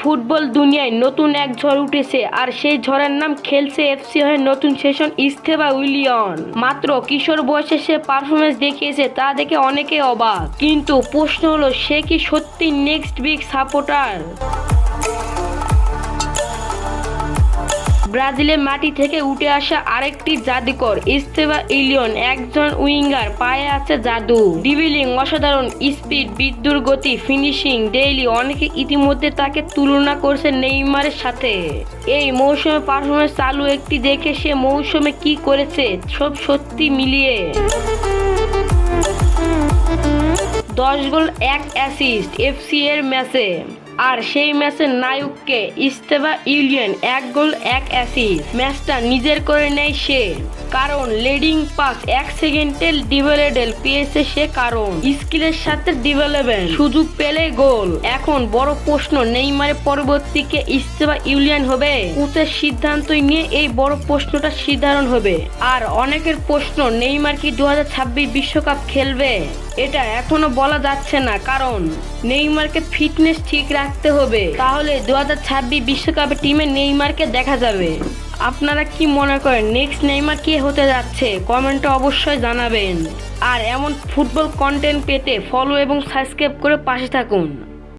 Football দুনিয়ায় নতুন এক ঝড় উঠেছে, আর সেই ঝড়ের নাম খেলছে এফসি হয়ে নতুন সেশন ইস্তেভা উইলিয়ন। মাত্র কিশোর বয়সে সে পারফরমেন্স দেখিয়েছে, তা দেখে অনেকে অবাক। কিন্তু প্রশ্ন হলো, সে কি সত্যি নেক্সট বিগ সাপোর্টার? ব্রাজিলের মাটি থেকে উঠে আসা আরেকটি জাদুকর ইস্তেভা উইলিয়ন, একজন উইঙ্গার, পায়ে আছে জাদু, ড্রিবলিং অসাধারণ, স্পিড, বিদ্যুৎ গতি, ফিনিশিং ডেইলি। অনেকে ইতিমধ্যে তাকে তুলনা করছে নেইমারের সাথে। এই মৌসুমে পারফরমেন্স চালু একটি দেখে সে মৌসুমে কি করেছে সব সত্যি মিলিয়ে 10 গোল 1 অ্যাসিস্ট এফসি এর ম্যাচে। আর সেই ম্যাচের নায়ককে ইস্তেভা উইলিয়ন, 1 গোল 1 অ্যাসিস্ট। ম্যাচটা নিজের করে নেয় সে, কারণ লিডিং পাস 1 সেকেন্ডে ডিভেলেডেল পেয়েছে সে, কারণ স্কিলের সাথে ডেভেলপমেন্ট, সুযোগ পেলে গোল। এখন বড় প্রশ্ন, নেইমারের পরবর্তীকে ইস্তেভা উইলিয়ন হবে? কোচের সিদ্ধান্তই নিয়ে এই বড় প্রশ্নটা সিদ্ধারণ হবে। আর অনেকের প্রশ্ন, নেইমার কি 2026 বিশ্বকাপ খেলবে? এটা এখনো বলা যাচ্ছে না, কারণ নেইমারকে ফিটনেস ঠিক রাখতে হবে, তাহলে 2026 বিশ্বকাপে টিমে নেইমারকে দেখা যাবে। আপনারা কি মনে করেন নেক্সট নেইমার কে হতে যাচ্ছে? কমেন্টে অবশ্যই জানাবেন। আর এমন ফুটবল কন্টেন্ট পেতে ফলো এবং সাবস্ক্রাইব করে পাশে থাকুন।